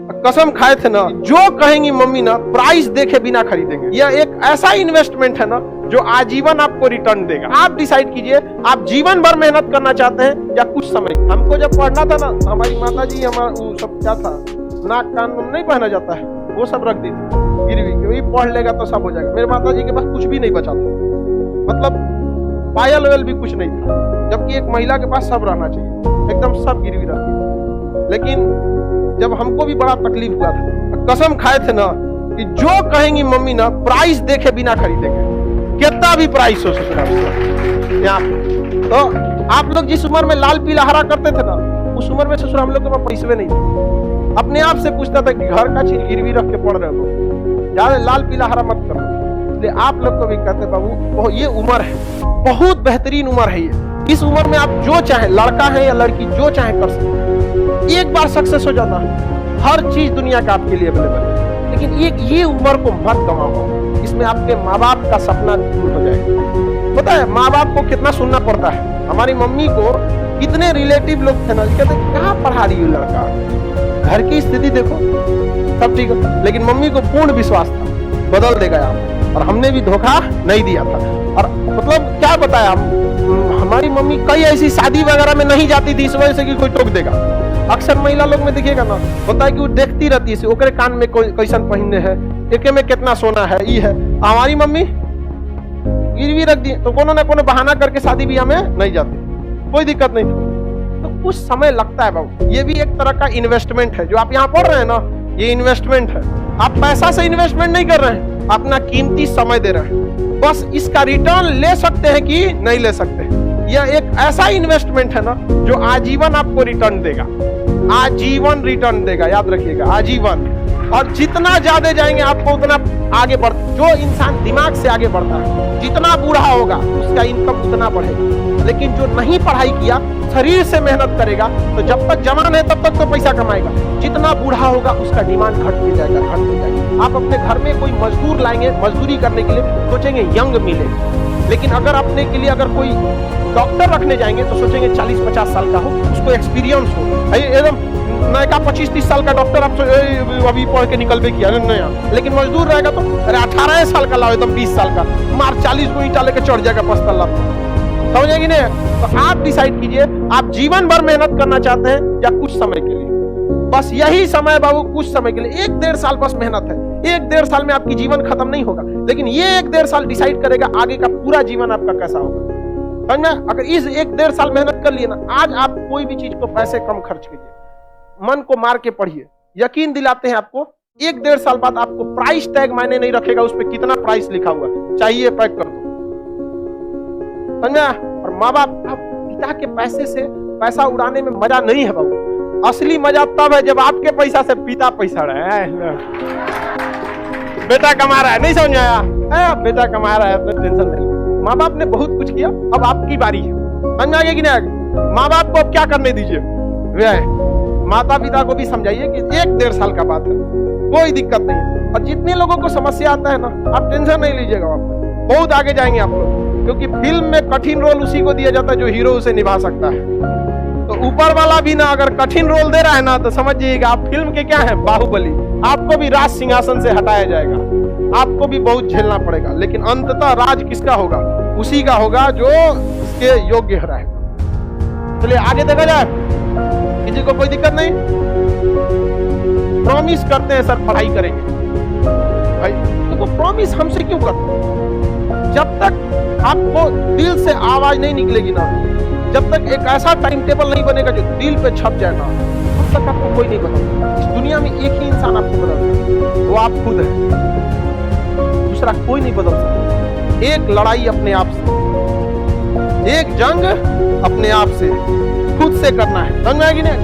कसम खाए थे ना, जो कहेंगी मम्मी ना प्राइस देखे बिना खरीदेंगे। यह एक ऐसा इन्वेस्टमेंट है ना जो आजीवन आपको रिटर्न देगा। आप डिसाइड कीजिए, आप जीवन भर मेहनत करना चाहते हैं या कुछ समय। हमको जब पढ़ना था ना, हमारी माता जी हमारा सब क्या था, नाक कान नहीं पहना जाता है, वो सब रख दी थी गिरवी, वही पढ़ लेगा तो सब हो जाएगा। मेरे माता जी के पास कुछ भी नहीं बचा था, मतलब पायल वेल भी कुछ नहीं था, जबकि एक महिला के पास सब रहना चाहिए, एकदम सब गिरवी रहती थी। लेकिन जब हमको भी बड़ा तकलीफ हुआ था, कसम खाए थे ना कि जो कहेंगी मम्मी ना प्राइस देखे बिना खरीदेंगे, कितना भी प्राइस हो ससुराल यहाँ। तो आप लोग जिस उम्र में लाल पीला हरा करते थे ना, उस उम्र में ससुर हम लोग के पास पैसे नहीं थे। अपने आप से पूछता था कि घर का चीज गिरवी रख के पढ़ रहे हो, ज्यादा लाल पीला हरा मत करो। इसलिए आप लोग को भी कहते बाबू, ये उम्र है, बहुत बेहतरीन उम्र है ये। इस उम्र में आप जो चाहे, लड़का है या लड़की, जो चाहे कर सकते हैं। एक बार सक्सेस हो जाता है, हर चीज दुनिया का आपके लिए अवेलेबल है। लेकिन ये उम्र को मत गंवाओ, इसमें आपके माँ बाप का सपना दूर हो जाएगा। पता है माँ बाप को कितना सुनना पड़ता है। हमारी मम्मी को कितने रिलेटिव लोग थे ना, कहते कहाँ पढ़ा रही हो लड़का, घर की स्थिति देखो सब ठीक है। लेकिन मम्मी को पूर्ण विश्वास था बदल देगा आप, और हमने भी धोखा नहीं दिया था। और मतलब क्या बताया, हमारी मम्मी कई ऐसी शादी वगैरह में नहीं जाती थी इस वजह से कि कोई टोक देगा। अक्सर महिला लोग में देखिएगा ना, होता है कि वो देखती रहती है, ओकरे कान में कैसन पहनने है, एके में कितना सोना है, ये है। हमारी मम्मी गिरवी रख दी तो कोनो ना कोनो बहाना करके शादी ब्याह में नहीं जाती, कोई दिक्कत नहीं था। तो कुछ समय लगता है बाबू, ये भी एक तरह का इन्वेस्टमेंट है। जो आप यहाँ पढ़ रहे हैं ना, ये इन्वेस्टमेंट है। आप पैसा से इन्वेस्टमेंट नहीं कर रहे हैं, अपना कीमती समय दे रहे हैं। बस इसका रिटर्न ले सकते हैं कि नहीं ले सकते। यह एक ऐसा इन्वेस्टमेंट है ना जो आजीवन आपको रिटर्न देगा, आजीवन रिटर्न देगा, याद रखिएगा, आजीवन। और जितना ज्यादा जाएंगे आपको उतना आगे बढ़। जो इंसान दिमाग से आगे बढ़ता है, जितना बूढ़ा होगा उसका इनकम उतना बढ़ेगा। लेकिन जो नहीं पढ़ाई किया, शरीर से मेहनत करेगा, तो जब तक जवान है तब तक तो पैसा कमाएगा। जितना बूढ़ा होगा उसका डिमांड घटते जाएगा, घटते जाएगा। आप अपने घर में कोई मजदूर लाएंगे, मजदूरी करने के लिए सोचेंगे यंग मिले। लेकिन अगर अपने के लिए अगर कोई डॉक्टर रखने जाएंगे तो सोचेंगे 40-50 साल का हो, उसको एक्सपीरियंस हो। एकदम नया 25-30 साल का डॉक्टर आप अभी पढ़ के निकल भी किया नया। लेकिन मजदूर रहेगा तो अरे 18 साल का लाओ, एकदम 20 साल का, मार 40 को ईंटा लेके चढ़ जाएगा 5 तल्ला। समझेगी नहीं? तो आप डिसाइड कीजिए, आप जीवन भर मेहनत करना चाहते हैं या कुछ समय के लिए। बस यही समय बाबू, कुछ समय के लिए, 1-1.5 साल बस मेहनत है। 1-1.5 साल में आपकी जीवन खत्म नहीं होगा, लेकिन ये 1-1.5 साल डिसाइड करेगा आगे का पूरा जीवन आपका कैसा होगा। समझना? अगर इस 1-1.5 साल मेहनत कर लिए ना, आज आप कोई भी चीज को पैसे कम खर्च कीजिए, मन को मार के पढ़िए, यकीन दिलाते हैं आपको 1-1.5 साल बाद आपको प्राइस टैग मायने नहीं रखेगा, उस पर कितना प्राइस लिखा हुआ चाहिए पैक कर दो। समझा? और माँ बाप, पिता के पैसे से पैसा उड़ाने में मजा नहीं है बाबू। असली मजा तब है जब आपके पैसा से पिता पैसा रहा है। बेटा कमा रहा है, नहीं समझ आया? बेटा कमा रहा है तो टेंशन नहीं। माँ बाप ने बहुत कुछ किया, अब आपकी बारी है। समझ आगे कि नहीं? माँ बाप को अब क्या करने दीजिए, माता पिता को भी समझाइए कि 1-1.5 साल का बात है, कोई दिक्कत नहीं है। और जितने लोगों को समस्या आता है ना, आप टेंशन नहीं लीजिएगा, आप बहुत आगे जाएंगे आप लोग। क्योंकि फिल्म में कठिन रोल उसी को दिया जाता है जो हीरो उसे निभा सकता है। तो ऊपर वाला भी ना अगर कठिन रोल दे रहा है ना, तो समझिएगा आप फिल्म के क्या है, बाहुबली। आपको भी राज सिंहासन से हटाया जाएगा, आपको भी बहुत झेलना पड़ेगा। लेकिन अंततः राज किसका होगा? उसी का होगा जो इसके योग्य रहेगा। चलिए आगे देखा जाए, किसी को कोई दिक्कत नहीं? प्रॉमिस करते हैं सर पढ़ाई करेंगे, भाई देखो प्रॉमिस हमसे क्यों करते हैं? जब तक आपको दिल से आवाज नहीं निकलेगी ना, जब तक एक ऐसा टाइम टेबल नहीं बनेगा जो दिल पे छप जाएगा, तब तक आपको कोई नहीं बदलता। इस दुनिया में एक ही इंसान आपको बदलता है, वो आप खुद है, दूसरा कोई नहीं बदल सकता। एक लड़ाई अपने आप से, एक जंग अपने आप से, खुद से करना है। समझ में आएगी नहीं?